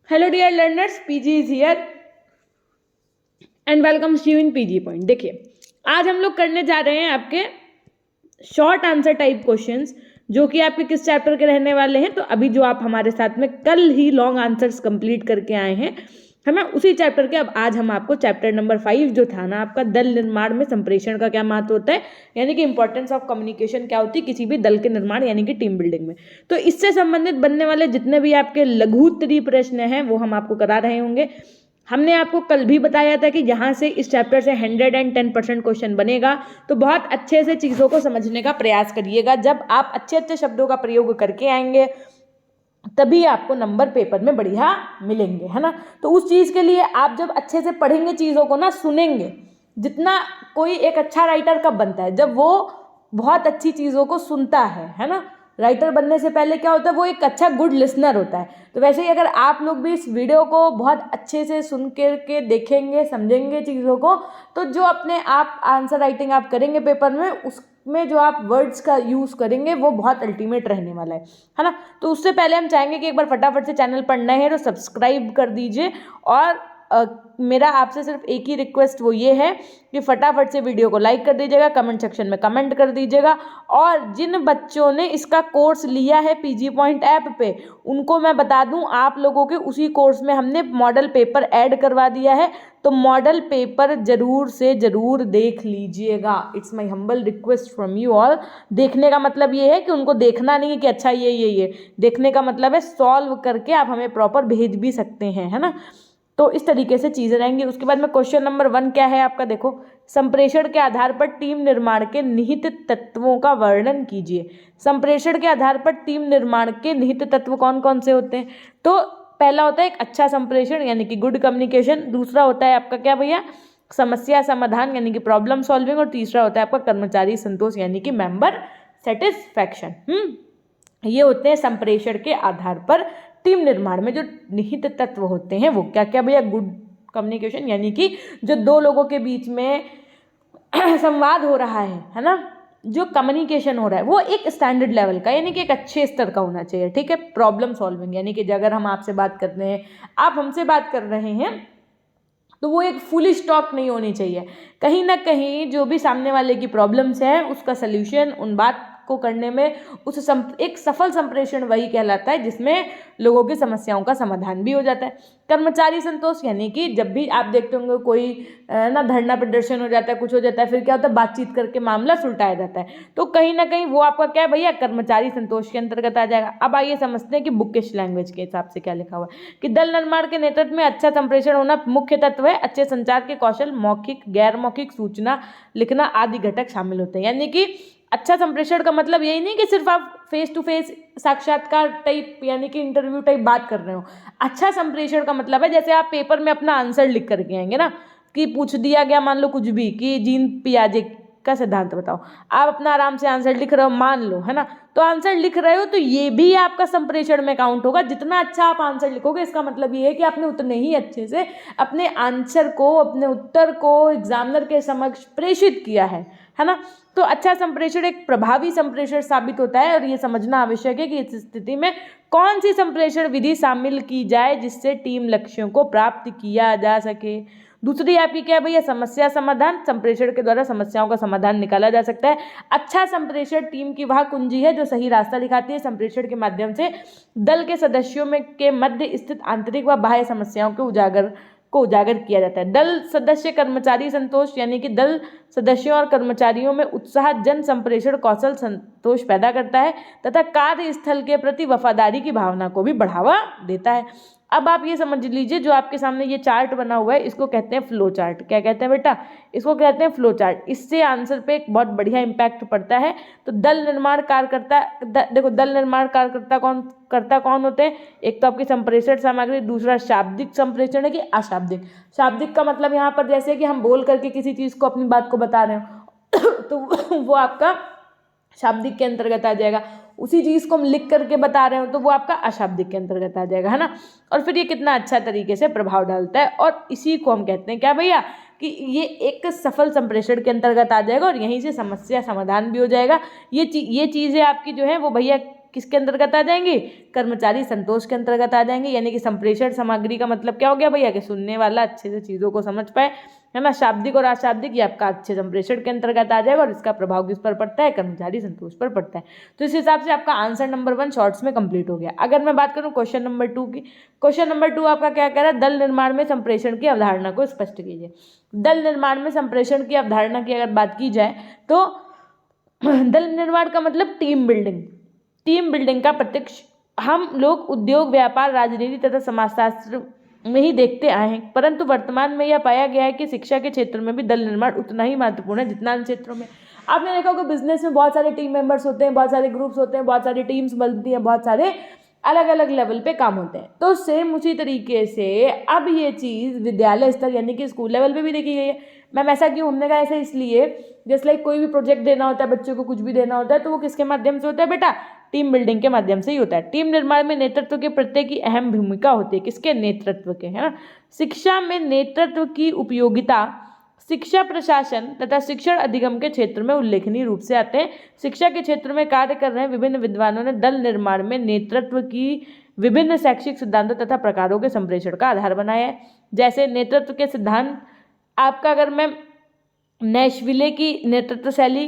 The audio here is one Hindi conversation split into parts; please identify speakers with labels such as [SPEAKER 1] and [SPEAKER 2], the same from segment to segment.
[SPEAKER 1] Hello dear learners, PG is here and welcomes you in PG point. देखिए, आज हम लोग करने जा रहे हैं आपके शॉर्ट आंसर टाइप क्वेश्चंस, जो कि आपके किस चैप्टर के रहने वाले हैं। तो अभी जो आप हमारे साथ में कल ही लॉन्ग आंसर्स कंप्लीट करके आए हैं, है ना, उसी चैप्टर के अब आज हम आपको चैप्टर नंबर 5 जो था ना आपका, दल निर्माण में संप्रेषण का क्या महत्व होता है, यानी कि इंपॉर्टेंस ऑफ कम्युनिकेशन क्या होती है किसी भी दल के निर्माण यानी कि टीम बिल्डिंग में। तो इससे संबंधित बनने वाले जितने भी आपके लघुत्तरीय प्रश्न हैं वो हम आपको करा रहे होंगे। हमने आपको कल भी बताया था कि यहाँ से इस चैप्टर से 110% क्वेश्चन बनेगा, तो बहुत अच्छे से चीज़ों को समझने का प्रयास करिएगा। जब आप अच्छे अच्छे शब्दों का प्रयोग करके आएंगे तभी आपको नंबर पेपर में बढ़िया मिलेंगे, है ना। तो उस चीज़ के लिए आप जब अच्छे से पढ़ेंगे, चीज़ों को ना सुनेंगे, जितना कोई एक अच्छा राइटर कब बनता है, जब वो बहुत अच्छी चीज़ों को सुनता है ना। राइटर बनने से पहले क्या होता है, वो एक अच्छा गुड लिसनर होता है। तो वैसे ही अगर आप लोग भी इस वीडियो को बहुत अच्छे से सुन के देखेंगे, समझेंगे चीज़ों को, तो जो अपने आप आंसर राइटिंग आप करेंगे पेपर में, उसमें जो आप वर्ड्स का यूज़ करेंगे वो बहुत अल्टीमेट रहने वाला है ना। तो उससे पहले हम चाहेंगे कि एक बार फटाफट से चैनल पर नए हैं तो सब्सक्राइब कर दीजिए। और मेरा आपसे सिर्फ एक ही रिक्वेस्ट वो ये है कि फटाफट से वीडियो को लाइक कर दीजिएगा, कमेंट सेक्शन में कमेंट कर दीजिएगा। और जिन बच्चों ने इसका कोर्स लिया है पीजी पॉइंट ऐप पे, उनको मैं बता दूं, आप लोगों के उसी कोर्स में हमने मॉडल पेपर ऐड करवा दिया है। तो मॉडल पेपर जरूर से जरूर देख लीजिएगा। It's my humble request from you all. देखने का मतलब ये है कि उनको देखना नहीं है कि अच्छा ये देखने का मतलब है सॉल्व करके आप हमें प्रॉपर भेज भी सकते हैं, है ना। तो इस तरीके से चीज़ें रहेंगी। उसके बाद में क्वेश्चन नंबर 1 क्या है आपका, देखो, संप्रेषण के आधार पर टीम निर्माण के निहित तत्वों का वर्णन कीजिए। संप्रेषण के आधार पर टीम निर्माण के निहित तत्व कौन कौन से होते हैं? तो पहला होता है एक अच्छा संप्रेषण यानी कि गुड कम्युनिकेशन। दूसरा होता है आपका क्या भैया, समस्या समाधान यानी कि प्रॉब्लम सॉल्विंग। और तीसरा होता है आपका कर्मचारी संतोष यानी कि मेंबर सेटिस्फैक्शन। ये होते हैं संप्रेषण के आधार पर टीम निर्माण में जो निहित तत्व होते हैं वो क्या क्या भैया। गुड कम्युनिकेशन यानी कि जो दो लोगों के बीच में संवाद हो रहा है ना, जो कम्युनिकेशन हो रहा है वो एक स्टैंडर्ड लेवल का यानी कि एक अच्छे स्तर का होना चाहिए, ठीक है। प्रॉब्लम सॉल्विंग यानी कि अगर हम आपसे बात कर रहे हैं, आप हमसे बात कर रहे हैं, तो वो एक फुलिश टॉक नहीं होनी चाहिए। कहीं ना कहीं जो भी सामने वाले की प्रॉब्लम्स है उसका सल्यूशन उन बात को करने में एक सफल संप्रेषण वही कहलाता है जिसमें लोगों की समस्याओं का समाधान भी हो जाता है। कर्मचारी संतोष यानी कि जब भी आप देखते होंगे कोई ना धरना प्रदर्शन हो जाता है, कुछ हो जाता है, फिर क्या होता है, बातचीत करके मामला सुलटाया जाता है। तो कहीं ना कहीं वो आपका क्या है भैया, कर्मचारी संतोष के अंतर्गत आ जाएगा। अब आइए समझते हैं कि बुकिश लैंग्वेज के हिसाब से क्या लिखा हुआ है कि दल निर्माण के नेतृत्व में अच्छा संप्रेषण होना मुख्य तत्व है। अच्छे संचार के कौशल, मौखिक गैर मौखिक सूचना लिखना आदि घटक शामिल होते हैं। यानी कि अच्छा संप्रेषण का मतलब यही नहीं कि सिर्फ आप फेस टू फेस साक्षात्कार टाइप यानी कि इंटरव्यू टाइप बात कर रहे हो। अच्छा संप्रेषण का मतलब है जैसे आप पेपर में अपना आंसर लिख करके आएंगे ना, कि पूछ दिया गया मान लो कुछ भी कि जीन पियाजे का सिद्धांत बताओ, आप अपना आराम से आंसर लिख रहे हो मान लो, है ना। तो आंसर लिख रहे हो तो ये भी आपका संप्रेषण में काउंट होगा। जितना अच्छा आप आंसर लिखोगे इसका मतलब ये है कि आपने उतने ही अच्छे से अपने आंसर को, अपने उत्तर को एग्जामिनर के समक्ष प्रेषित किया है ना। तो अच्छा संप्रेषण एक प्रभावी संप्रेषण साबित होता है। और ये समझना आवश्यक है कि इस स्थिति में कौन सी संप्रेषण विधि शामिल की जाए जिससे टीम लक्ष्यों को प्राप्त किया जा सके। दूसरी आपकी क्या है भैया, समस्या समाधान। संप्रेषण के द्वारा समस्याओं का समाधान निकाला जा सकता है। अच्छा संप्रेषण टीम की वह कुंजी है जो सही रास्ता दिखाती है। संप्रेषण के माध्यम से दल के सदस्यों में के मध्य स्थित आंतरिक व बाह्य समस्याओं के उजागर किया जाता है। दल सदस्य कर्मचारी संतोष यानी कि दल सदस्यों और कर्मचारियों में उत्साह जन संप्रेषण कौशल संतोष पैदा करता है तथा कार्यस्थल के प्रति वफादारी की भावना को भी बढ़ावा देता है। अब आप ये समझ लीजिए, जो आपके सामने ये चार्ट बना हुआ है इसको कहते हैं फ्लो चार्ट। क्या कहते हैं बेटा, इसको कहते हैं फ्लो चार्ट। इससे आंसर पे एक बहुत बढ़िया इंपैक्ट पड़ता है। तो दल निर्माण कार्यकर्ता, देखो दल निर्माण कार्यकर्ता कौन होते हैं, एक तो आपकी संप्रेषण सामग्री, दूसरा शाब्दिक संप्रेषण है कि अशाब्दिक। शाब्दिक का मतलब यहाँ पर जैसे कि हम बोल करके किसी चीज़ को, अपनी बात को बता रहे हो तो वो आपका शाब्दिक के अंतर्गत आ जाएगा। उसी चीज़ को हम लिख करके बता रहे हो तो वो आपका अशाब्दिक के अंतर्गत आ जाएगा, है ना। और फिर ये कितना अच्छा तरीके से प्रभाव डालता है। और इसी को हम कहते हैं क्या भैया, कि ये एक सफल संप्रेषण के अंतर्गत आ जाएगा और यहीं से समस्या समाधान भी हो जाएगा। ये चीज़ें आपकी जो है वो भैया किसके अंतर्गत आ जाएंगी, कर्मचारी संतोष के अंतर्गत आ जाएंगे। यानी कि संप्रेषण सामग्री का मतलब क्या हो गया भैया कि सुनने वाला अच्छे से चीज़ों को समझ पाए, है ना। शाब्दिक और अशाब्दिक ये आपका अच्छे संप्रेषण के अंतर्गत आ जाएगा और इसका प्रभाव किस पर पड़ता है, कर्मचारी संतोष पर पड़ता है। तो इस हिसाब से आपका आंसर नंबर 1 शॉर्ट्स में कंप्लीट हो गया। अगर मैं बात करूं क्वेश्चन नंबर 2 की, क्वेश्चन नंबर 2 आपका क्या कह रहा है, दल निर्माण में संप्रेषण की अवधारणा को स्पष्ट कीजिए। दल निर्माण में संप्रेषण की अवधारणा की अगर बात की जाए तो दल निर्माण का मतलब टीम बिल्डिंग, टीम बिल्डिंग का प्रत्यक्ष हम लोग उद्योग, व्यापार, राजनीति तथा समाजशास्त्र में ही देखते आए हैं, परंतु वर्तमान में यह पाया गया है कि शिक्षा के क्षेत्र में भी दल निर्माण उतना ही महत्वपूर्ण है जितना अन्य क्षेत्रों में। आपने देखा होगा बिजनेस में बहुत सारे टीम मेंबर्स होते हैं, बहुत सारे ग्रुप्स होते हैं, बहुत सारी टीम्स बनती हैं, बहुत सारे अलग अलग लेवल पे काम होते हैं। तो सेम उसी तरीके से अब ये चीज़ विद्यालय स्तर यानी कि स्कूल लेवल पे भी देखी गई है। मैम ऐसा क्यों, हमने कहा ऐसा इसलिए जैसे लाइक कोई भी प्रोजेक्ट देना होता है, बच्चों को कुछ भी देना होता है, तो वो किसके माध्यम से होता है बेटा, टीम बिल्डिंग के माध्यम से ही होता है। टीम निर्माण में नेतृत्व के प्रत्येक की अहम भूमिका होती है, किसके, नेतृत्व के, है ना। शिक्षा में नेतृत्व की उपयोगिता शिक्षा प्रशासन तथा शिक्षण अधिगम के क्षेत्र में उल्लेखनीय रूप से आते हैं। शिक्षा के क्षेत्र में कार्य कर रहे विभिन्न विद्वानों ने दल निर्माण में नेतृत्व की विभिन्न शैक्षिक सिद्धांतों तथा प्रकारों के संप्रेषण का आधार बनाया है। जैसे नेतृत्व के सिद्धांत आपका, अगर मैं नैशविले की नेतृत्व शैली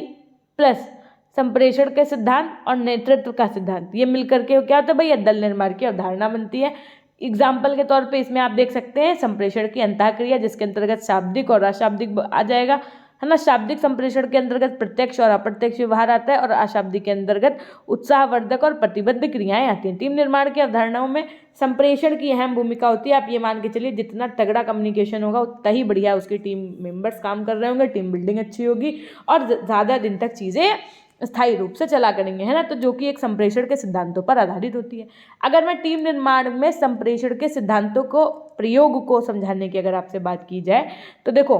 [SPEAKER 1] प्लस संप्रेषण के सिद्धांत और नेतृत्व का सिद्धांत, ये मिलकर के क्या होता है भैया, दल निर्माण की अवधारणा बनती है। एग्जाम्पल के तौर पे इसमें आप देख सकते हैं संप्रेषण की अंतःक्रिया, जिसके अंतर्गत शाब्दिक और अशाब्दिक आ जाएगा, है ना। शाब्दिक संप्रेषण के अंतर्गत प्रत्यक्ष और अप्रत्यक्ष व्यवहार आता है और अशाब्दिक के अंतर्गत उत्साहवर्धक और प्रतिबद्ध क्रियाएं आती हैं। टीम निर्माण की अवधारणाओं में संप्रेषण की अहम भूमिका होती है। आप ये मान के चलिए जितना तगड़ा कम्युनिकेशन होगा उतना ही बढ़िया उसकी टीम मेंबर्स काम कर रहे होंगे, टीम बिल्डिंग अच्छी होगी और ज़्यादा दिन तक चीज़ें स्थायी रूप से चला करेंगे, है ना। तो जो कि एक संप्रेषण के सिद्धांतों पर आधारित होती है। अगर मैं टीम निर्माण में संप्रेषण के सिद्धांतों को प्रयोग को समझाने की अगर आपसे बात की जाए तो देखो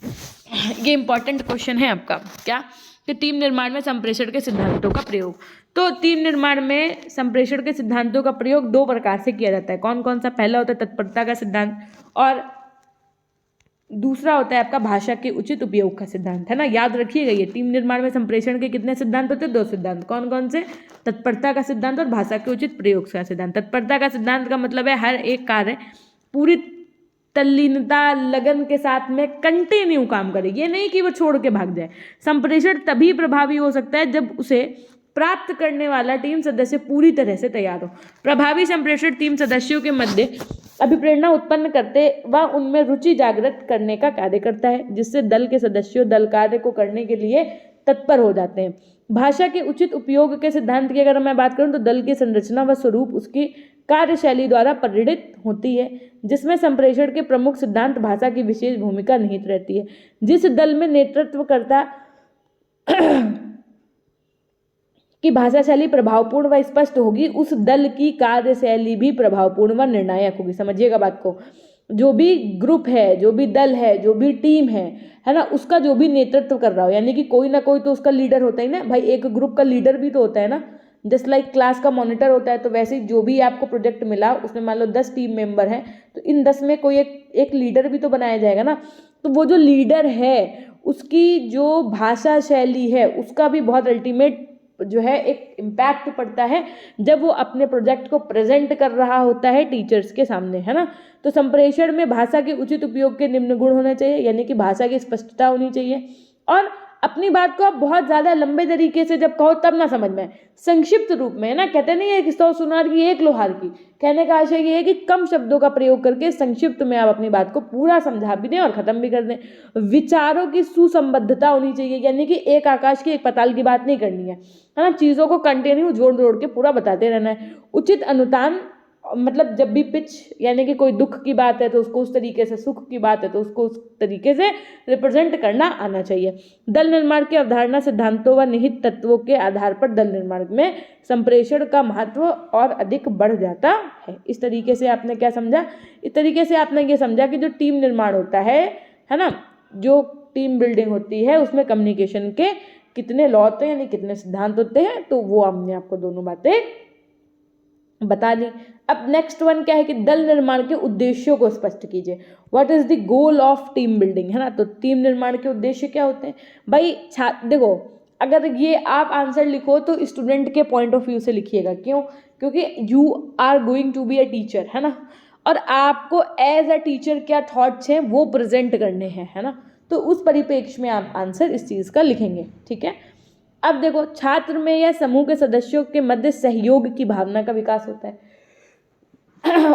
[SPEAKER 1] ये इंपॉर्टेंट क्वेश्चन है आपका, क्या कि टीम निर्माण में संप्रेषण के सिद्धांतों का प्रयोग। तो टीम निर्माण में संप्रेषण के सिद्धांतों का प्रयोग 2 प्रकार से किया जाता है। कौन कौन सा, पहला होता है तत्परता का सिद्धांत और दूसरा होता है आपका भाषा के उचित उपयोग का सिद्धांत, है ना। याद रखिएगा ये टीम निर्माण में संप्रेषण के कितने सिद्धांत होते हैं, 2 सिद्धांत। कौन कौन से, तत्परता का सिद्धांत और भाषा के उचित प्रयोग का सिद्धांत। तत्परता का सिद्धांत का मतलब है हर एक कार्य पूरी तल्लीनता लगन के साथ में कंटिन्यू काम करे, ये नहीं कि वो छोड़ के भाग जाए। संप्रेषण तभी प्रभावी हो सकता है जब उसे प्राप्त करने वाला टीम सदस्य पूरी तरह से तैयार हो। प्रभावी संप्रेषण टीम सदस्यों के मध्य अभिप्रेरणा उत्पन्न करते व उनमें रुचि जागृत करने का कार्य करता है, जिससे दल के सदस्यों दल कार्य को करने के लिए तत्पर हो जाते हैं। भाषा के उचित उपयोग के सिद्धांत की अगर मैं बात करूं तो दल की संरचना व स्वरूप उसकी कार्यशैली द्वारा परिणित होती है, जिसमें संप्रेषण के प्रमुख सिद्धांत भाषा की विशेष भूमिका निहित रहती है। जिस दल में नेतृत्व करता की भाषा शैली प्रभावपूर्ण व स्पष्ट होगी, उस दल की कार्यशैली भी प्रभावपूर्ण व निर्णायक होगी। समझिएगा बात को, जो भी ग्रुप है, जो भी दल है, जो भी टीम है ना, उसका जो भी नेतृत्व कर रहा हो, यानी कि कोई ना कोई तो उसका लीडर होता ही ना भाई, एक ग्रुप का लीडर भी तो होता है ना। जस्ट लाइक क्लास का मॉनिटर होता है, तो वैसे ही जो भी आपको प्रोजेक्ट मिला उसमें मान लो 10 टीम मेंबर हैं, तो इन 10 में कोई एक लीडर भी तो बनाया जाएगा ना। तो वो जो लीडर है उसकी जो भाषा शैली है उसका भी बहुत अल्टीमेट जो है एक इम्पैक्ट पड़ता है जब वो अपने प्रोजेक्ट को प्रेजेंट कर रहा होता है टीचर्स के सामने, है ना। तो संप्रेषण में भाषा के उचित उपयोग के निम्न गुण होने चाहिए, यानी कि भाषा की स्पष्टता होनी चाहिए और अपनी बात को आप बहुत ज़्यादा लंबे तरीके से जब कहो तब ना समझ में, संक्षिप्त रूप में, है ना। कहते नहीं है कि 100 सुनार की 1 लोहार की, कहने का आशय ये है कि कम शब्दों का प्रयोग करके संक्षिप्त में आप अपनी बात को पूरा समझा भी दें और ख़त्म भी कर दें। विचारों की सुसंबद्धता होनी चाहिए, यानी कि एक आकाश की एक पाताल की बात नहीं करनी है ना। चीज़ों को कंटिन्यू जोड़ जोड़ के पूरा बताते रहना है। उचित अनुतान, मतलब जब भी पिच यानी कि कोई दुख की बात है तो उसको उस तरीके से, सुख की बात है तो उसको उस तरीके से रिप्रेजेंट करना आना चाहिए। दल निर्माण की अवधारणा सिद्धांतों व निहित तत्वों के आधार पर दल निर्माण में संप्रेषण का महत्व और अधिक बढ़ जाता है। इस तरीके से आपने क्या समझा, इस तरीके से आपने ये समझा कि जो टीम निर्माण होता है ना, जो टीम बिल्डिंग होती है उसमें कम्युनिकेशन के कितने लॉ होते हैं, यानी कितने सिद्धांत होते हैं, तो वो हमने आपको दोनों बातें बता दी। अब नेक्स्ट वन क्या है कि दल निर्माण के उद्देश्यों को स्पष्ट कीजिए। What is the goal of team building, है ना। तो टीम निर्माण के उद्देश्य क्या होते हैं भाई। देखो अगर ये आप आंसर लिखो तो स्टूडेंट के पॉइंट ऑफ व्यू से लिखिएगा। क्यों? क्योंकि you are going to be a teacher, है ना, और आपको एज अ टीचर क्या थॉट्स हैं वो प्रेजेंट करने हैं, है ना। तो उस परिप्रेक्ष्य में आप आंसर इस चीज़ का लिखेंगे, ठीक है। अब देखो, छात्र में या समूह के सदस्यों के मध्य सहयोग की भावना का विकास होता है।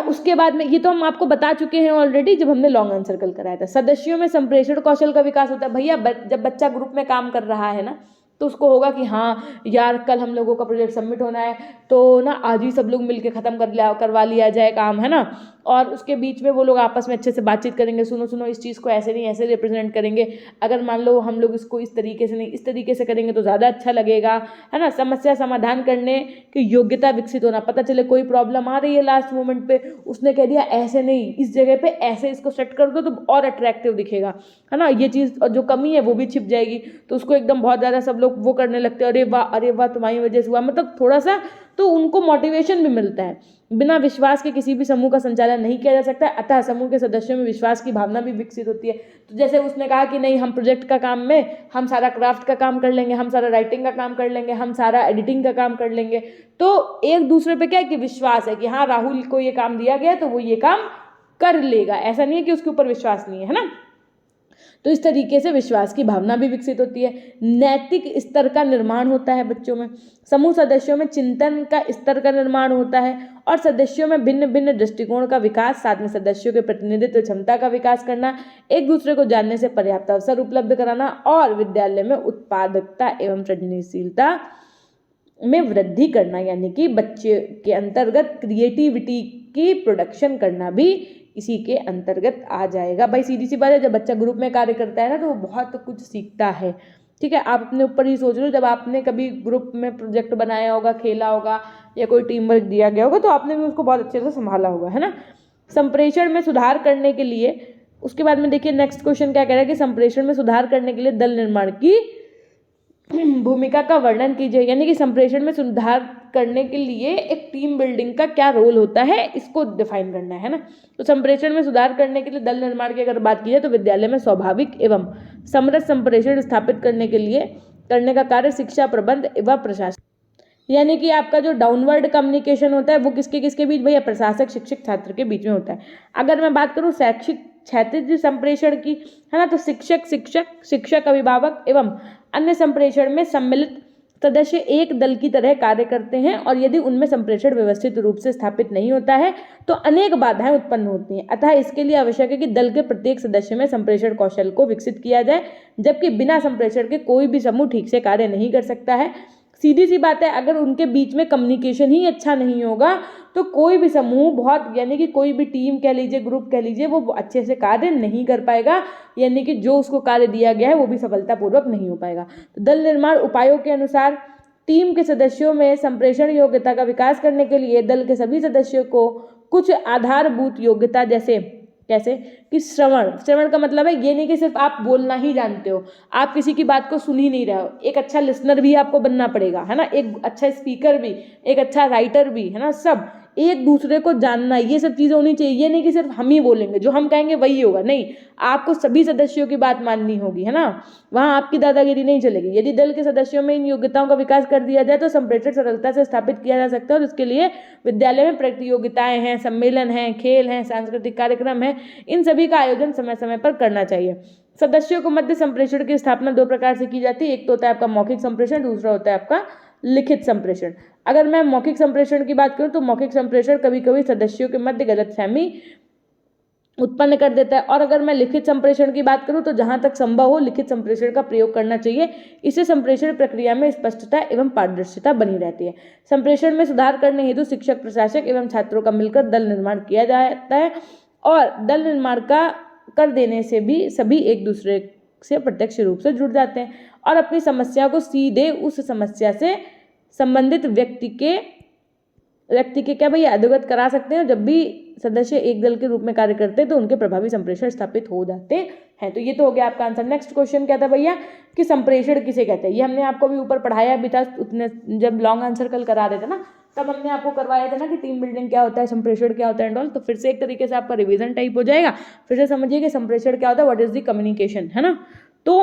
[SPEAKER 1] उसके बाद में ये तो हम आपको बता चुके हैं ऑलरेडी जब हमने लॉन्ग आंसर कल कराया था। सदस्यों में संप्रेषण कौशल का विकास होता है। भैया जब बच्चा ग्रुप में काम कर रहा है ना, तो उसको होगा कि हाँ यार कल हम लोगों का प्रोजेक्ट सबमिट होना है, तो ना आज ही सब लोग मिलके ख़त्म करवा लिया जाए काम, है ना। और उसके बीच में वो लोग आपस में अच्छे से बातचीत करेंगे, सुनो इस चीज़ को ऐसे नहीं ऐसे रिप्रेजेंट करेंगे, अगर मान लो हम लोग इसको इस तरीके से नहीं इस तरीके से करेंगे तो ज़्यादा अच्छा लगेगा, है ना। समस्या समाधान करने की योग्यता विकसित होना। पता चले कोई प्रॉब्लम आ रही है लास्ट मोमेंट पे, उसने कह दिया ऐसे नहीं इस जगह पे ऐसे इसको सेट कर दो तो और अट्रैक्टिव दिखेगा, है ना। ये चीज़ जो कमी है वो भी छिप जाएगी, तो उसको एकदम बहुत ज़्यादा सब लोग वो करने लगते हैं, अरे वाह तुम्हारी वजह से हुआ, मतलब थोड़ा सा तो उनको मोटिवेशन भी मिलता है। बिना विश्वास के किसी भी समूह का संचालन नहीं किया जा सकता, अतः समूह के सदस्यों में विश्वास की भावना भी विकसित होती है। तो जैसे उसने कहा कि नहीं हम प्रोजेक्ट का काम में हम सारा क्राफ्ट का काम कर लेंगे, हम सारा राइटिंग का काम कर लेंगे, हम सारा एडिटिंग का काम कर लेंगे, तो एक दूसरे पे क्या है कि विश्वास है कि हाँ राहुल को ये काम दिया गया तो वो ये काम कर लेगा, ऐसा नहीं है कि उसके ऊपर विश्वास नहीं है ना। तो इस तरीके से विश्वास की भावना भी विकसित होती है। नैतिक स्तर का निर्माण होता है बच्चों में। समूह सदस्यों में चिंतन का स्तर का निर्माण होता है और सदस्यों में भिन्न भिन्न दृष्टिकोण का विकास, साथ में सदस्यों के प्रतिनिधित्व क्षमता का विकास करना, एक दूसरे को जानने से पर्याप्त अवसर उपलब्ध कराना और विद्यालय में उत्पादकता एवं सृजनशीलता में वृद्धि करना, यानी कि बच्चे के अंतर्गत क्रिएटिविटी की प्रोडक्शन करना भी इसी के अंतर्गत आ जाएगा। भाई सीधी सी बात है, जब बच्चा ग्रुप में कार्य करता है ना तो वो बहुत कुछ सीखता है, ठीक है। आप अपने ऊपर ही सोच लो, जब आपने कभी ग्रुप में प्रोजेक्ट बनाया होगा, खेला होगा या कोई टीम वर्क दिया गया होगा तो आपने भी उसको बहुत अच्छे से संभाला होगा, है ना। संप्रेषण में सुधार करने के लिए, उसके बाद में देखिए नेक्स्ट क्वेश्चन क्या कह रहा है कि संप्रेषण में सुधार करने के लिए दल निर्माण की भूमिका का वर्णन कीजिए, यानी कि संप्रेषण में सुधार करने के लिए एक टीम बिल्डिंग का क्या रोल होता है इसको डिफाइन करना है ना। तो संप्रेषण में सुधार करने के लिए दल निर्माण की अगर बात की जाए तो विद्यालय में स्वाभाविक एवं समरस संप्रेषण स्थापित करने के लिए करने का कार्य शिक्षा प्रबंध एवं प्रशासन, यानी कि आपका जो डाउनवर्ड कम्युनिकेशन होता है वो किसके किसके बीच, भैया प्रशासक शिक्षक छात्र के बीच में होता है। अगर मैं बात करूँ शैक्षिक क्षैतिज संप्रेषण की, है ना, तो शिक्षक अभिभावक एवं अन्य संप्रेषण में सम्मिलित सदस्य एक दल की तरह कार्य करते हैं और यदि उनमें संप्रेषण व्यवस्थित रूप से स्थापित नहीं होता है तो अनेक बाधाएं उत्पन्न होती हैं। अतः इसके लिए आवश्यक है कि दल के प्रत्येक सदस्य में संप्रेषण कौशल को विकसित किया जाए, जबकि बिना संप्रेषण के कोई भी समूह ठीक से कार्य नहीं कर सकता है। सीधी सी बात है, अगर उनके बीच में कम्युनिकेशन ही अच्छा नहीं होगा तो कोई भी समूह बहुत, यानी कि कोई भी टीम कह लीजिए, ग्रुप कह लीजिए, वो अच्छे से कार्य नहीं कर पाएगा, यानी कि जो उसको कार्य दिया गया है वो भी सफलतापूर्वक नहीं हो पाएगा। तो दल निर्माण उपायों के अनुसार टीम के सदस्यों में संप्रेषण योग्यता का विकास करने के लिए दल के सभी सदस्यों को कुछ आधारभूत योग्यता, जैसे कैसे कि श्रवण का मतलब है ये नहीं कि सिर्फ आप बोलना ही जानते हो, आप किसी की बात को सुन ही नहीं रहे हो, एक अच्छा लिसनर भी आपको बनना पड़ेगा, है ना, एक अच्छा स्पीकर भी, एक अच्छा राइटर भी, है ना। सब एक दूसरे को जानना, ये सब चीज़ें होनी चाहिए। ये नहीं कि सिर्फ हम ही बोलेंगे, जो हम कहेंगे वही होगा, नहीं, आपको सभी सदस्यों की बात माननी होगी, है ना। वहाँ आपकी दादागिरी नहीं चलेगी। यदि दल के सदस्यों में इन योग्यताओं का विकास कर दिया जाए तो संप्रेषण सरलता से स्थापित किया जा सकता है और इसके लिए विद्यालय में प्रतियोगिताएं हैं, सम्मेलन हैं, खेल हैं, सांस्कृतिक कार्यक्रम हैं, इन सभी का आयोजन समय समय पर करना चाहिए। सदस्यों को मध्य संप्रेषण की स्थापना दो प्रकार से की जाती है, एक तो होता है आपका मौखिक संप्रेषण, दूसरा होता है आपका लिखित संप्रेषण। अगर मैं मौखिक संप्रेषण की बात करूं तो मौखिक संप्रेषण कभी कभी सदस्यों के मध्य गलतफहमी उत्पन्न कर देता है, और अगर मैं लिखित संप्रेषण की बात करूं तो जहां तक संभव हो लिखित संप्रेषण का प्रयोग करना चाहिए। इससे संप्रेषण प्रक्रिया में स्पष्टता एवं पारदर्शिता बनी रहती है। संप्रेषण में सुधार करने हेतु शिक्षक, प्रशासक एवं छात्रों का मिलकर दल निर्माण किया जाता है और दल निर्माण का कर देने से भी सभी एक दूसरे से प्रत्यक्ष रूप से जुड़ जाते हैं और अपनी समस्या को सीधे उस समस्या से संबंधित व्यक्ति के क्या भैया अवगत करा सकते हैं। जब भी सदस्य एक दल के रूप में कार्य करते हैं तो उनके प्रभावी संप्रेषण स्थापित हो जाते हैं। तो ये तो हो गया आपका आंसर। नेक्स्ट क्वेश्चन क्या था भैया कि संप्रेषण किसे कहते हैं। ये हमने आपको भी ऊपर पढ़ाया भी था, उतने जब लॉन्ग आंसर कल करा रहे थे ना तब हमने आपको करवाया था ना कि टीम बिल्डिंग क्या होता है, संप्रेषण क्या होता है एंड ऑल। तो फिर से एक तरीके से आपका रिवीजन टाइप हो जाएगा। फिर से समझिए कि संप्रेषण क्या होता है, व्हाट इज द कम्युनिकेशन, है ना। तो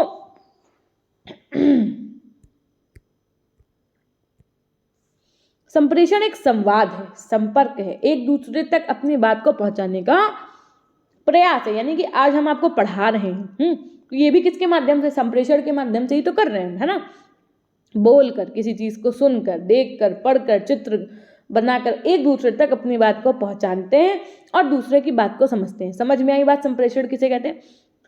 [SPEAKER 1] संप्रेषण एक संवाद है, संपर्क है, एक दूसरे तक अपनी बात को पहुंचाने का प्रयास है। यानी कि आज हम आपको पढ़ा रहे हैं, तो ये भी किसके माध्यम से, संप्रेषण के माध्यम से ही तो कर रहे हैं, है ना। बोलकर, किसी चीज को सुनकर, देखकर, पढ़कर, चित्र बनाकर एक दूसरे तक अपनी बात को पहुंचाते हैं और दूसरे की बात को समझते हैं। समझ में आई बात, संप्रेषण किसे कहते हैं।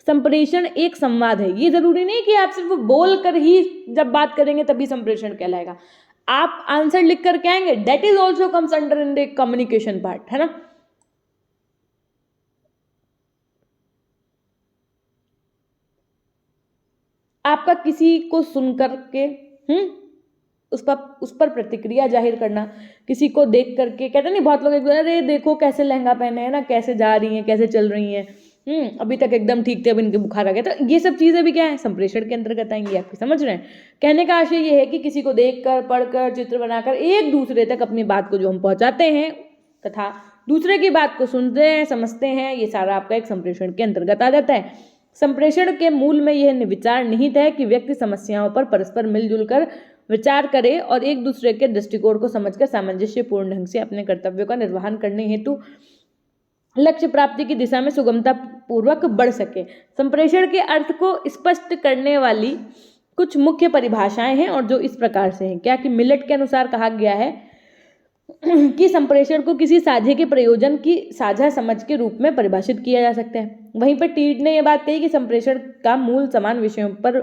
[SPEAKER 1] संप्रेषण एक संवाद है। ये जरूरी नहीं कि आप सिर्फ बोल कर ही जब बात करेंगे तभी संप्रेषण कहलाएगा। आप आंसर लिख कर क्या आएंगे, that is also comes under in the communication part, है ना। आपका किसी को सुनकर के उस पर प्रतिक्रिया जाहिर करना, किसी को देख करके, कहते नहीं बहुत लोग एक अरे देखो कैसे लहंगा पहने हैं ना, कैसे जा रही हैं, कैसे चल रही हैं, अभी तक एकदम ठीक थे, अब इनके बुखार आ गया। तो ये सब चीज़ें भी क्या है, संप्रेषण के अंतर्गत आएंगी। आपकी समझ रहे हैं। कहने का आशय ये है कि किसी को देखकर, पढ़कर, चित्र बनाकर एक दूसरे तक अपनी बात को जो हम पहुंचाते हैं तथा दूसरे की बात को सुनते हैं, समझते हैं, ये सारा आपका एक संप्रेषण के अंतर्गत आ जाता है। संप्रेषण के मूल में यह विचार निहित है कि व्यक्ति समस्याओं पर परस्पर मिलजुल कर विचार करे और एक दूसरे के दृष्टिकोण को समझकर सामंजस्यपूर्ण ढंग से अपने कर्तव्यों का निर्वहन करने हेतु लक्ष्य प्राप्ति की दिशा में सुगमता पूर्वक बढ़ सके। संप्रेषण के अर्थ को स्पष्ट करने वाली कुछ मुख्य परिभाषाएं हैं और जो इस प्रकार से हैं। क्या कि मिलेट के अनुसार कहा गया है कि संप्रेषण को किसी साझे के प्रयोजन की साझा समझ के रूप में परिभाषित किया जा सकता है। वहीं पर टीड ने यह बात कही कि संप्रेषण का मूल समान विषयों पर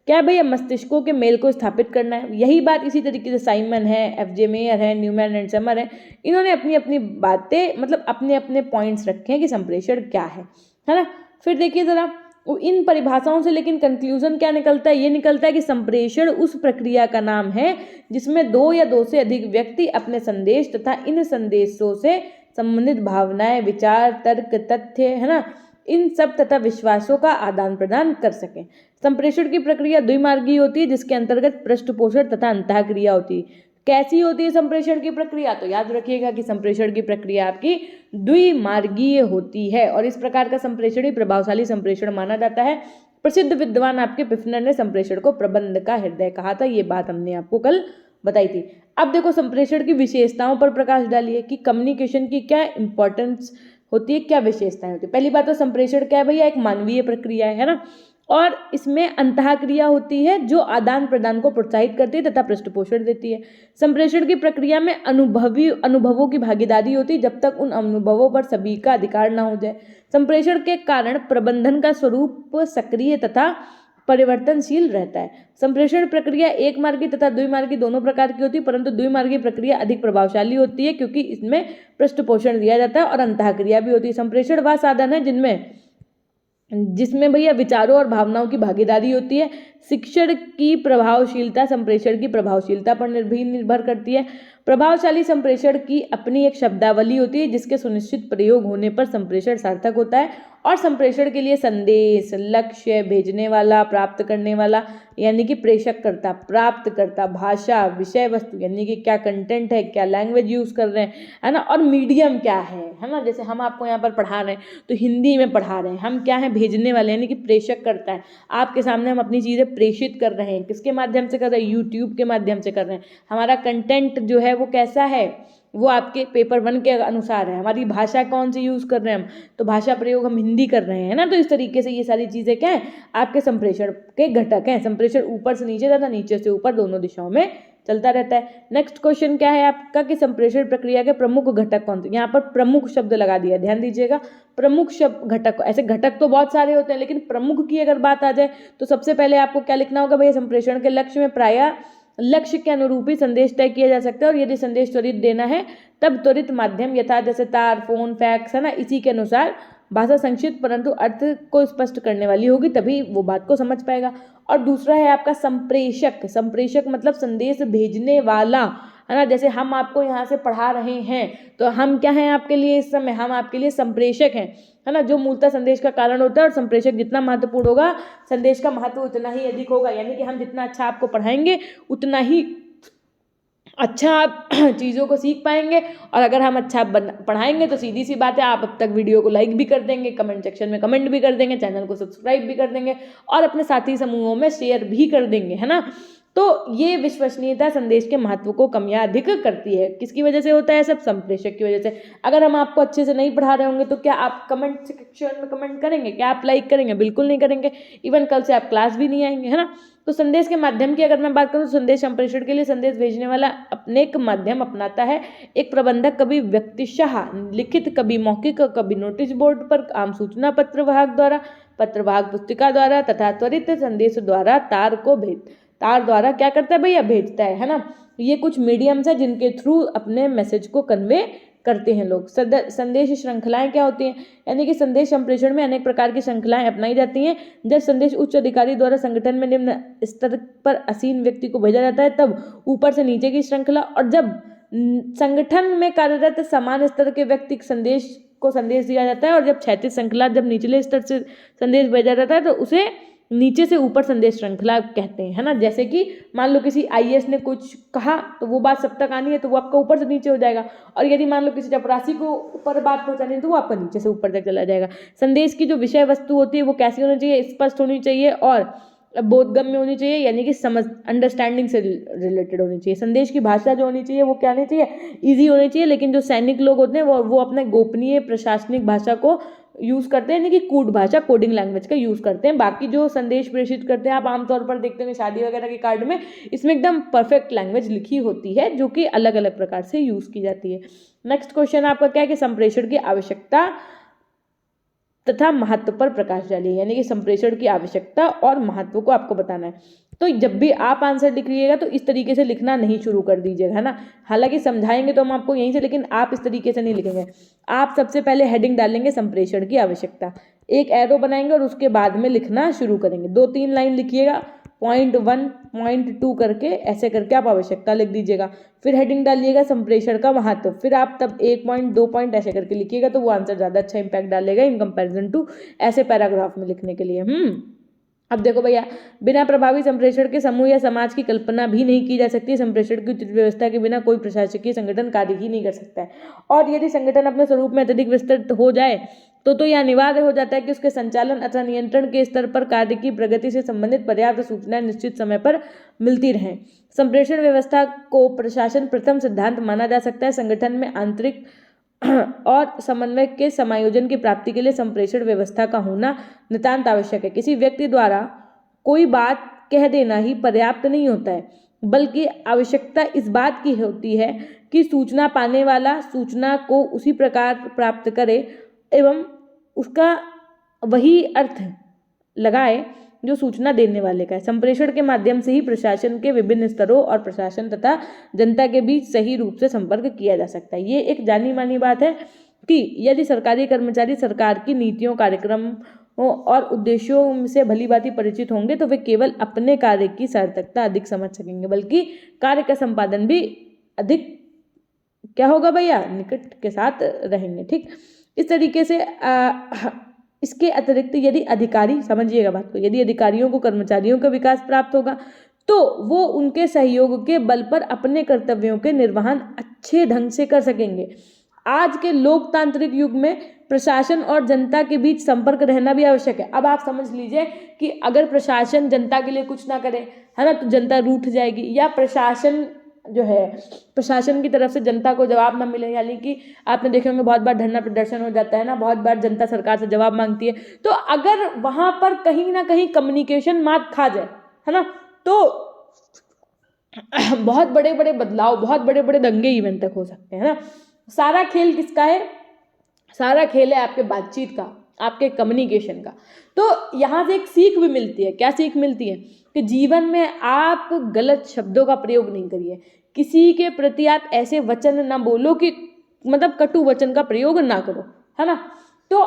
[SPEAKER 1] क्या भैया मस्तिष्कों के मेल को स्थापित करना है। यही बात इसी तरीके से साइमन है, एफ.जे. मेयर है, न्यूमैन एंड समर है, इन्होंने अपनी अपनी बातें मतलब अपने अपने पॉइंट्स रखे हैं कि संप्रेषण क्या है ना। फिर देखिए जरा इन परिभाषाओं से लेकिन कंक्लूजन क्या निकलता है, ये निकलता है कि संप्रेषण उस प्रक्रिया का नाम है जिसमें दो या दो से अधिक व्यक्ति अपने संदेश तथा इन संदेशों से संबंधित भावनाएं, विचार, तर्क, तथ्य, है ना, इन सब तथा विश्वासों का आदान प्रदान कर सकें। संप्रेषण की प्रक्रिया द्विमार्गीय होती है जिसके अंतर्गत पृष्ठपोषण तथा अंतःक्रिया होती है। कैसी होती है संप्रेषण की प्रक्रिया, तो याद रखिएगा कि संप्रेषण की प्रक्रिया आपकी द्विमार्गीय होती है और इस प्रकार का संप्रेषण ही प्रभावशाली संप्रेषण माना जाता है। प्रसिद्ध विद्वान आपके पिफनर ने संप्रेषण को प्रबंध का हृदय कहा था। ये बात हमने आपको कल बताई थी। अब देखो संप्रेषण की विशेषताओं पर प्रकाश डालिए कि कम्युनिकेशन की क्या इंपॉर्टेंस होती है, क्या विशेषताएं होती है। पहली बात तो संप्रेषण क्या है भैया, एक मानवीय प्रक्रिया है ना, और इसमें अंतःक्रिया होती है जो आदान प्रदान को प्रोत्साहित करती है तथा पृष्ठपोषण देती है। संप्रेषण की प्रक्रिया में अनुभवों की भागीदारी होती है जब तक उन अनुभवों पर सभी का अधिकार न हो जाए। संप्रेषण के कारण प्रबंधन का स्वरूप सक्रिय तथा परिवर्तनशील रहता है। संप्रेषण प्रक्रिया एक मार्गी तथा द्विमार्गी दोनों प्रकार की होती है, परंतु द्विमार्गी प्रक्रिया अधिक प्रभावशाली होती है क्योंकि इसमें पृष्ठपोषण दिया जाता है और अंतःक्रिया भी होती है। संप्रेषण वह साधन है जिसमें भैया विचारों और भावनाओं की भागीदारी होती है। शिक्षण की प्रभावशीलता संप्रेषण की प्रभावशीलता पर निर्भर करती है। प्रभावशाली संप्रेषण की अपनी एक शब्दावली होती है जिसके सुनिश्चित प्रयोग होने पर संप्रेषण सार्थक होता है और संप्रेषण के लिए संदेश, लक्ष्य, भेजने वाला, प्राप्त करने वाला यानी कि प्रेषक करता, प्राप्त करता, भाषा, विषय वस्तु यानी कि क्या कंटेंट है, क्या लैंग्वेज यूज़ कर रहे हैं, है ना, और मीडियम क्या है ना। जैसे हम आपको यहाँ पर पढ़ा रहे हैं तो हिंदी में पढ़ा रहे हैं, हम क्या है भेजने वाले यानी कि प्रेषक करता है। आपके सामने हम अपनी चीज़ें प्रेषित कर रहे हैं, किसके माध्यम से कर रहे हैं, यूट्यूब के माध्यम से कर रहे हैं। हमारा कंटेंट जो है वो कैसा है, वो आपके पेपर 1 के अनुसार है। हमारी भाषा कौन सी यूज़ कर रहे हैं हम, तो भाषा प्रयोग हम हिंदी कर रहे हैं ना। तो इस तरीके से ये सारी चीज़ें क्या है आपके संप्रेषण के घटक हैं। संप्रेषण ऊपर से नीचे तथा नीचे से ऊपर दोनों दिशाओं में चलता रहता है। नेक्स्ट क्वेश्चन क्या है आपका कि संप्रेषण प्रक्रिया के प्रमुख घटक कौन से। यहाँ पर प्रमुख शब्द लगा दिया, ध्यान दीजिएगा। प्रमुख शब्द घटक, ऐसे घटक तो बहुत सारे होते हैं लेकिन प्रमुख की अगर बात आ जाए तो सबसे पहले आपको क्या लिखना होगा भैया, संप्रेषण के लक्ष्य में प्रायः लक्ष्य के अनुरूप ही संदेश तय किया जा सकता है और यदि संदेश त्वरित देना है तब त्वरित माध्यम यथा जैसे तार, फोन, फैक्स, है ना, इसी के अनुसार भाषा संक्षिप्त परंतु अर्थ को स्पष्ट करने वाली होगी तभी वो बात को समझ पाएगा। और दूसरा है आपका संप्रेषक। संप्रेषक मतलब संदेश भेजने वाला, है ना। जैसे हम आपको यहाँ से पढ़ा रहे हैं तो हम क्या हैं आपके लिए इस समय, हम आपके लिए संप्रेषक हैं, है ना, जो मूलतः संदेश का कारण होता है। और संप्रेषक जितना महत्वपूर्ण होगा संदेश का महत्व उतना ही अधिक होगा। यानी कि हम जितना अच्छा आपको पढ़ाएंगे उतना ही अच्छा आप चीज़ों को सीख पाएंगे। और अगर हम अच्छा पढ़ाएंगे तो सीधी सी बात है आप अब तक वीडियो को लाइक भी कर देंगे, कमेंट सेक्शन में कमेंट भी कर देंगे, चैनल को सब्सक्राइब भी कर देंगे और अपने साथी समूहों में शेयर भी कर देंगे, है ना। तो ये विश्वसनीयता संदेश के महत्व को कम या अधिक करती है। किसकी वजह से होता है? सब संप्रेषक की वजह से। अगर हम आपको अच्छे से नहीं पढ़ा रहे होंगे तो क्या आप कमेंट सेक्शन में कमेंट करेंगे? क्या आप लाइक करेंगे? बिल्कुल नहीं करेंगे। इवन कल से आप क्लास भी नहीं आएंगे, है ना। तो संदेश के माध्यम की अगर मैं बात करूँ तो संदेश संप्रेषण के लिए संदेश भेजने वाला अपने एक माध्यम अपनाता है। एक प्रबंधक कभी व्यक्तिशः लिखित, कभी मौखिक, कभी नोटिस बोर्ड पर, आम सूचना पत्र वाहक द्वारा, पत्रवाहक पुस्तिका द्वारा तथा त्वरित संदेश द्वारा तार द्वारा क्या करता है भैया? भेजता है ना। ये कुछ मीडियम्स है जिनके थ्रू अपने मैसेज को कन्वे करते हैं लोग। संदेश श्रृंखलाएं क्या होती हैं? यानी कि संदेश संप्रेषण में अनेक प्रकार की श्रृंखलाएं अपनाई जाती हैं। जब संदेश उच्च अधिकारी द्वारा संगठन में निम्न स्तर पर आसीन व्यक्ति को भेजा जाता है तब ऊपर से नीचे की श्रृंखला, और जब संगठन में कार्यरत समान स्तर के व्यक्ति को संदेश दिया जाता है, और जब क्षैतिज श्रृंखला जब निचले स्तर से संदेश भेजा जाता है तो उसे नीचे से ऊपर संदेश श्रृंखला कहते हैं, है ना। जैसे कि मान लो किसी आईएएस ने कुछ कहा तो वो बात सब तक आनी है तो वो आपका ऊपर से नीचे हो जाएगा, और यदि मान लो किसी चपरासी को ऊपर बात पहुंचानी है तो वो आपका नीचे से ऊपर तक चला जाएगा। संदेश की जो विषय वस्तु होती है वो कैसी होनी चाहिए? स्पष्ट होनी चाहिए और बोधगम्य होनी चाहिए, यानी कि समझ अंडरस्टैंडिंग से रिलेटेड होनी चाहिए। संदेश की भाषा जो होनी चाहिए वो क्या होनी चाहिए? ईजी होनी चाहिए। लेकिन जो सैनिक लोग होते हैं वो अपने गोपनीय प्रशासनिक भाषा को यूज़ करते हैं, यानी कि कूट भाषा, कोडिंग लैंग्वेज का यूज़ करते हैं। बाकी जो संदेश प्रेषित करते हैं आप आमतौर पर देखते हैं शादी वगैरह के कार्ड में, इसमें एकदम परफेक्ट लैंग्वेज लिखी होती है जो कि अलग अलग प्रकार से यूज़ की जाती है। नेक्स्ट क्वेश्चन आपका क्या है कि संप्रेषण की आवश्यकता तथा महत्व पर प्रकाश डालिए, यानी कि संप्रेषण की आवश्यकता और महत्व को आपको बताना है। तो जब भी आप आंसर लिख रहिएगा तो इस तरीके से लिखना नहीं शुरू कर दीजिएगा, है ना। हालांकि समझाएंगे तो हम आपको यहीं से, लेकिन आप इस तरीके से नहीं लिखेंगे। आप सबसे पहले हेडिंग डालेंगे संप्रेषण की आवश्यकता, एक एरो बनाएंगे और उसके बाद में लिखना शुरू करेंगे। 2-3 लाइन लिखिएगा, पॉइंट 1, पॉइंट 2 करके ऐसे करके आप आवश्यकता लिख दीजिएगा। फिर हेडिंग डालिएगा संप्रेषण का महत्व, फिर आप तब 1 पॉइंट 2 पॉइंट ऐसे करके लिखिएगा तो वो आंसर ज़्यादा अच्छा इंपैक्ट डालेगा इन कंपैरिजन टू ऐसे पैराग्राफ में लिखने के लिए। अब देखो भैया, बिना प्रभावी संप्रेषण के समूह या समाज की कल्पना भी नहीं की जा सकती। संप्रेषण की उचित व्यवस्था के बिना कोई प्रशासकीय संगठन कार्य ही नहीं कर सकता है, और यदि संगठन अपने स्वरूप में अत्यधिक विस्तृत हो जाए तो यह अनिवार्य हो जाता है कि उसके संचालन अथवा नियंत्रण के स्तर पर कार्य की प्रगति से संबंधित पर्याप्त सूचनाएं निश्चित समय पर मिलती रहें। संप्रेषण व्यवस्था को प्रशासन प्रथम सिद्धांत माना जा सकता है। संगठन में आंतरिक और समन्वय के समायोजन की प्राप्ति के लिए संप्रेषण व्यवस्था का होना नितांत आवश्यक है। किसी व्यक्ति द्वारा कोई बात कह देना ही पर्याप्त नहीं होता है, बल्कि आवश्यकता इस बात की होती है कि सूचना पाने वाला सूचना को उसी प्रकार प्राप्त करे एवं उसका वही अर्थ लगाए जो सूचना देने वाले का है। संप्रेषण के माध्यम से ही प्रशासन के विभिन्न स्तरों और प्रशासन तथा जनता के बीच सही रूप से संपर्क किया जा सकता है। ये एक जानी मानी बात है कि यदि सरकारी कर्मचारी सरकार की नीतियों, कार्यक्रमों और उद्देश्यों से भली भांति परिचित होंगे तो वे केवल अपने कार्य की सार्थकता अधिक समझ सकेंगे, बल्कि कार्य का संपादन भी अधिक क्या होगा भैया? निकट के साथ रहेंगे। ठीक, इस तरीके से इसके अतिरिक्त यदि अधिकारी, समझिएगा बात को, यदि अधिकारियों को कर्मचारियों का विकास प्राप्त होगा तो वो उनके सहयोग के बल पर अपने कर्तव्यों के निर्वहन अच्छे ढंग से कर सकेंगे। आज के लोकतांत्रिक युग में प्रशासन और जनता के बीच संपर्क रहना भी आवश्यक है। अब आप समझ लीजिए कि अगर प्रशासन जनता के लिए कुछ ना करे, है ना, तो जनता रूठ जाएगी, या प्रशासन जो है प्रशासन की तरफ से जनता को जवाब ना मिले, यानी कि आपने देखे होंगे बहुत बार धरना प्रदर्शन हो जाता है ना, बहुत बार जनता सरकार से जवाब मांगती है। तो अगर वहां पर कहीं ना कहीं कम्युनिकेशन मात खा जाए, है ना, तो बहुत बड़े बड़े बदलाव, बहुत बड़े बड़े दंगे इवेंट तक हो सकते हैं ना। सारा खेल किसका है? सारा खेल है आपके बातचीत का, आपके कम्युनिकेशन का। तो यहाँ से एक सीख भी मिलती है। क्या सीख मिलती है? कि जीवन में आप गलत शब्दों का प्रयोग नहीं करिए। किसी के प्रति आप ऐसे वचन ना बोलो कि मतलब कटु वचन का प्रयोग ना करो, है ना। तो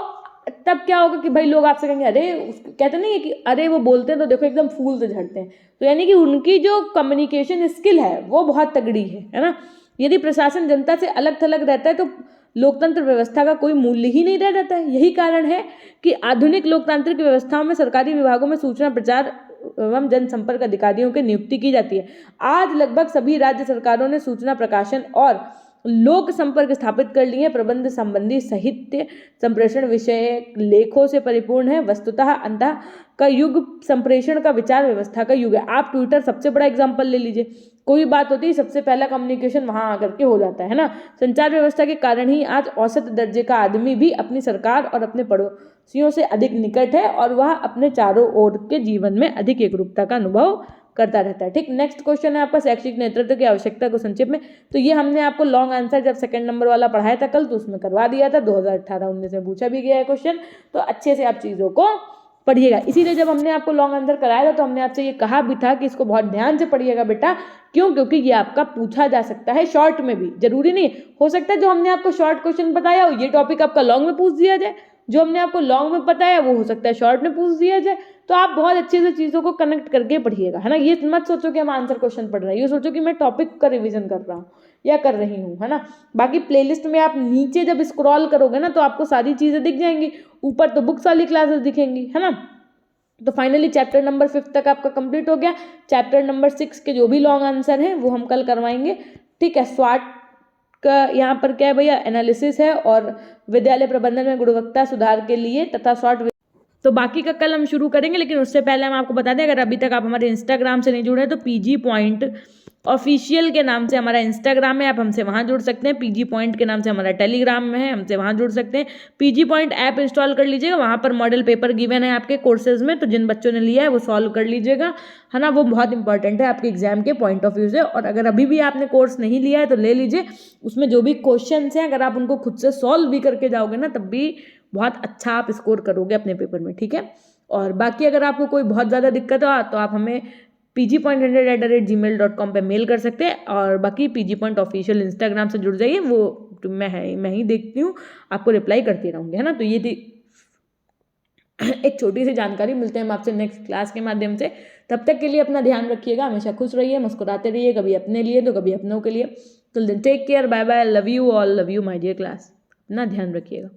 [SPEAKER 1] तब क्या होगा कि भाई लोग आपसे कहेंगे अरे, कहते नहीं है कि अरे वो बोलते हैं तो देखो एकदम फूल से झड़ते हैं। तो यानी कि उनकी जो कम्युनिकेशन स्किल है वो बहुत तगड़ी है ना। यदि प्रशासन जनता से अलग थलग रहता है तो लोकतंत्र व्यवस्था का कोई मूल्य ही नहीं रह जाता है। यही कारण है कि आधुनिक लोकतांत्रिक व्यवस्थाओं में सरकारी विभागों में सूचना प्रचार एवं जनसंपर्क अधिकारियों की नियुक्ति की जाती है। आज लगभग सभी राज्य सरकारों ने सूचना प्रकाशन और लोक संपर्क स्थापित कर लिए हैं। प्रबंध संबंधी साहित्य संप्रेषण विषय लेखों से परिपूर्ण है। वस्तुतः अंतः का युग संप्रेषण का विचार व्यवस्था का युग है। आप ट्विटर सबसे बड़ा एग्जाम्पल ले लीजिए, कोई बात होती है सबसे पहला कम्युनिकेशन वहां आकर के हो जाता है ना। संचार व्यवस्था के कारण ही आज औसत दर्जे का आदमी भी अपनी सरकार और अपने पड़ोसियों से अधिक निकट है और वह अपने चारों ओर के जीवन में अधिक एकरूपता का अनुभव करता रहता है। ठीक, नेक्स्ट क्वेश्चन है आपका शैक्षिक नेतृत्व की आवश्यकता को संक्षेप में। तो ये हमने आपको लॉन्ग आंसर जब सेकंड नंबर वाला पढ़ाया था कल, तो उसमें करवा दिया था, 2018-19 में पूछा भी गया है क्वेश्चन। तो अच्छे से आप चीज़ों को पढ़िएगा। इसीलिए जब हमने आपको लॉन्ग आंसर कराया था तो हमने आपसे ये कहा भी था कि इसको बहुत ध्यान से पढ़िएगा बेटा। क्यों? क्योंकि ये आपका पूछा जा सकता है शॉर्ट में भी, जरूरी नहीं हो सकता है जो हमने आपको शॉर्ट क्वेश्चन बताया हो ये टॉपिक आपका लॉन्ग में पूछ दिया जाए, जो हमने आपको लॉन्ग में बताया वो हो सकता है शॉर्ट में पूछ दिया जाए। तो आप बहुत अच्छे से चीज़ों को कनेक्ट करके पढ़िएगा, है ना। ये मत सोचो कि हम आंसर क्वेश्चन पढ़ रहे हैं, ये सोचो कि मैं टॉपिक का रिवीजन कर रहा हूँ या कर रही हूँ, है ना। बाकी प्लेलिस्ट में आप नीचे जब स्क्रॉल करोगे ना तो आपको सारी चीज़ें दिख जाएंगी, ऊपर तो बुक्स वाली क्लासेस दिखेंगी, है ना। तो फाइनली चैप्टर नंबर 5 तक आपका कंप्लीट हो गया। चैप्टर नंबर 6 के जो भी लॉन्ग आंसर हैं वो हम कल करवाएंगे, ठीक है। स्वाट का यहाँ पर क्या है भैया, एनालिसिस है और विद्यालय प्रबंधन में गुणवत्ता सुधार के लिए तथा शॉर्ट। तो बाकी का कल हम शुरू करेंगे, लेकिन उससे पहले हम आपको बता दें अगर अभी तक आप हमारे इंस्टाग्राम से नहीं जुड़े हैं तो पीजी पॉइंट ऑफिशियल के नाम से हमारा इंस्टाग्राम है, आप हमसे वहाँ जुड़ सकते हैं। पीजी पॉइंट के नाम से हमारा टेलीग्राम में है, हमसे वहाँ जुड़ सकते हैं। पीजी पॉइंट ऐप इंस्टॉल कर लीजिएगा, वहाँ पर मॉडल पेपर गिवन है आपके कोर्सेज में, तो जिन बच्चों ने लिया है वो सॉल्व कर लीजिएगा, है ना। वो बहुत इंपॉर्टेंट है आपके एग्जाम के पॉइंट ऑफ व्यू से। और अगर अभी भी आपने कोर्स नहीं लिया है तो ले लीजिए, उसमें जो भी क्वेश्चन हैं अगर आप उनको खुद से सॉल्व भी करके जाओगे ना तब भी बहुत अच्छा आप स्कोर करोगे अपने पेपर में, ठीक है। और बाकी अगर आपको कोई बहुत ज़्यादा दिक्कत हो तो आप हमें pgpoint100@gmail.com पे मेल कर सकते हैं। और बाकी पीजी पॉइंट ऑफिशियल इंस्टाग्राम से जुड़ जाइए, वो तो मैं ही देखती हूँ, आपको रिप्लाई करती रहूँगी, है ना। तो ये थी एक छोटी सी जानकारी। मिलते हैं हम आपसे नेक्स्ट क्लास के माध्यम से, तब तक के लिए अपना ध्यान रखिएगा, हमेशा खुश रहिए, मुस्कुराते रहिए, कभी अपने लिए तो कभी अपनों के लिए। Till then take care, bye bye, love you all, love you my dear class, अपना ध्यान रखिएगा।